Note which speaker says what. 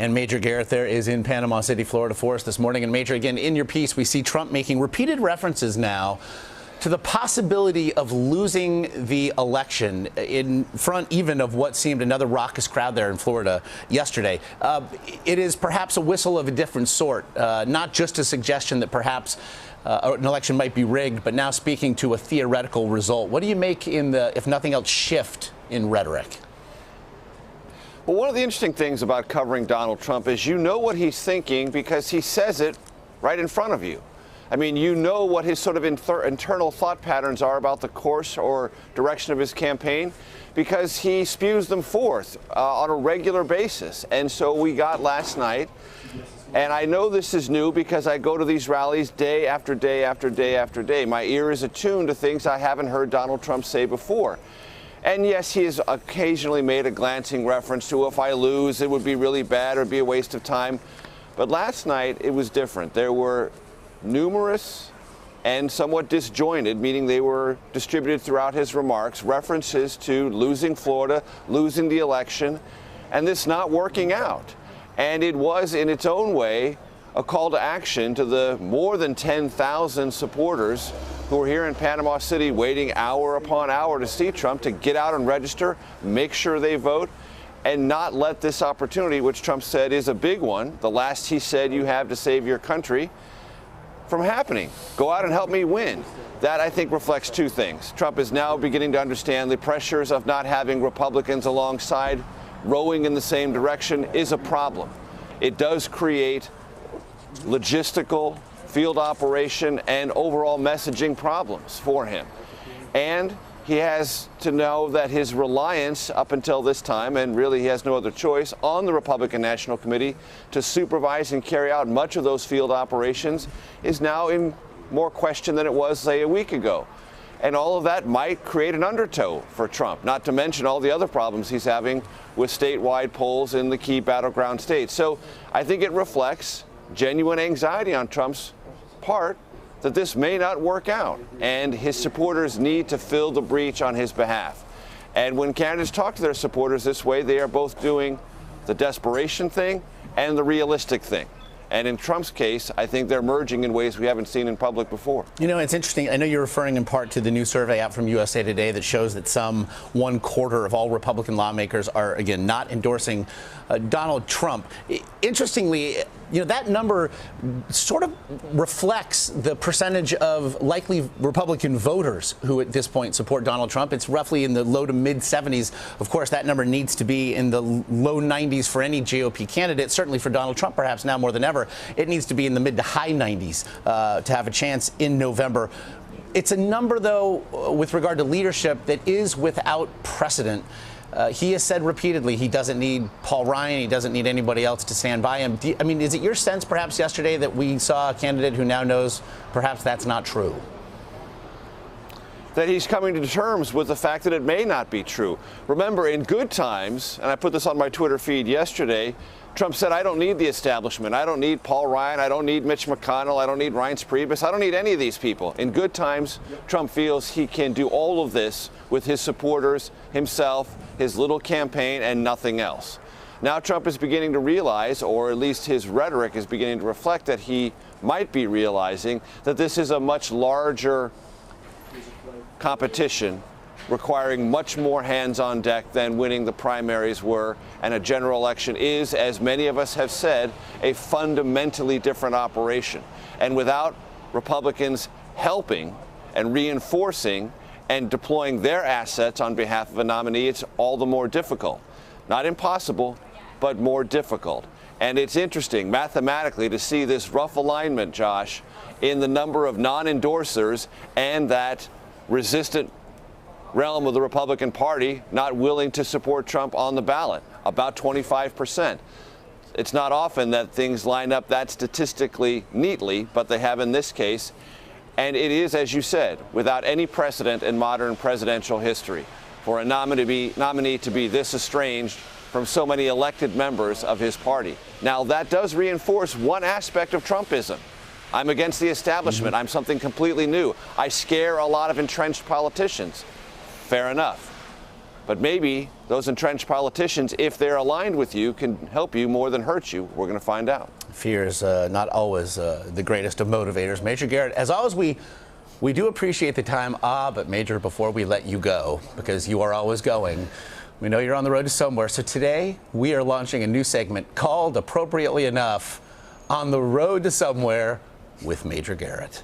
Speaker 1: And Major Garrett there is in Panama City, Florida for us this morning. And Major, again, in your piece, we see Trump making repeated references now to the possibility of losing the election in front even of what seemed another raucous crowd there in Florida yesterday. It is perhaps a whistle of a different sort, not just a suggestion that perhaps an election might be rigged, but now speaking to a theoretical result. What do you make in the, if nothing else, shift in rhetoric?
Speaker 2: Well, one of the interesting things about covering Donald Trump is you know what he's thinking because he says it right in front of you. I mean, you know what his sort of internal thought patterns are about the course or direction of his campaign because he spews them forth on a regular basis. And so we got last night, and I know this is new because I go to these rallies day after day after day after day. My ear is attuned to things I haven't heard Donald Trump say before. And yes, he has occasionally made a glancing reference to if I lose, it would be really bad or it'd be a waste of time. But last night, it was different. There were numerous and somewhat disjointed, meaning they were distributed throughout his remarks, references to losing Florida, losing the election, and this not working out. And it was, in its own way, a call to action to the more than 10,000 supporters who are here in Panama City waiting hour upon hour to see Trump, to get out and register, make sure they vote, and not let this opportunity, which Trump said is a big one, the last he said you have to save your country, from happening. Go out and help me win. That, I think, reflects two things. Trump is now beginning to understand the pressures of not having Republicans alongside rowing in the same direction is a problem. It does create logistical, field operation, and overall messaging problems for him. And he has to know that his reliance up until this time, and really he has no other choice, on the Republican National Committee to supervise and carry out much of those field operations is now in more question than it was, say, a week ago. And all of that might create an undertow for Trump, not to mention all the other problems he's having with statewide polls in the key battleground states. So I think it reflects genuine anxiety on Trump's part that this may not work out, and his supporters need to fill the breach on his behalf. And when candidates talk to their supporters this way, they are both doing the desperation thing and the realistic thing. And in Trump's case, I think they're merging in ways we haven't seen in public before.
Speaker 1: You know, it's interesting. I know you're referring in part to the new survey out from USA Today that shows that some 1/4 of all Republican lawmakers are, again, not endorsing Donald Trump. Interestingly, you know, that number sort of reflects the percentage of likely Republican voters who at this point support Donald Trump. It's roughly in the low to mid 70s. Of course, that number needs to be in the low 90s for any GOP candidate. Certainly for Donald Trump, perhaps now more than ever, it needs to be in the mid to high 90s to have a chance in November. It's a number, though, with regard to leadership that is without precedent. He has said repeatedly he doesn't need Paul Ryan, he doesn't need anybody else to stand by him. I mean, is it your sense perhaps yesterday that we saw a candidate who now knows perhaps that's not true?
Speaker 2: That he's coming to terms with the fact that it may not be true. Remember, in good times, and I put this on my Twitter feed yesterday, Trump said, I don't need the establishment. I don't need Paul Ryan. I don't need Mitch McConnell. I don't need Reince Priebus. I don't need any of these people. In good times, Trump feels he can do all of this with his supporters, himself, his little campaign, and nothing else. Now Trump is beginning to realize, or at least his rhetoric is beginning to reflect, that he might be realizing that this is a much larger competition requiring much more hands on deck than winning the primaries were, and a general election is, as many of us have said, a fundamentally different operation. And without Republicans helping and reinforcing and deploying their assets on behalf of a nominee, it's all the more difficult. Not impossible, but more difficult. And it's interesting mathematically to see this rough alignment, Josh, in the number of non-endorsers and that resistant realm of the Republican Party not willing to support Trump on the ballot, about 25%. It's not often that things line up that statistically neatly, but they have in this case. And it is, as you said, without any precedent in modern presidential history for a nominee to be this estranged from so many elected members of his party. Now, that does reinforce one aspect of Trumpism. I'm against the establishment. I'm something completely new. I scare a lot of entrenched politicians. Fair enough. But maybe those entrenched politicians, if they're aligned with you, can help you more than hurt you. We're going to find out.
Speaker 1: Fear is not always the greatest of motivators. Major Garrett, as always, we do appreciate the time. But Major, before we let you go, because you are always going, we know you're on the road to somewhere. So today we are launching a new segment called, appropriately enough, On the Road to Somewhere with Major Garrett.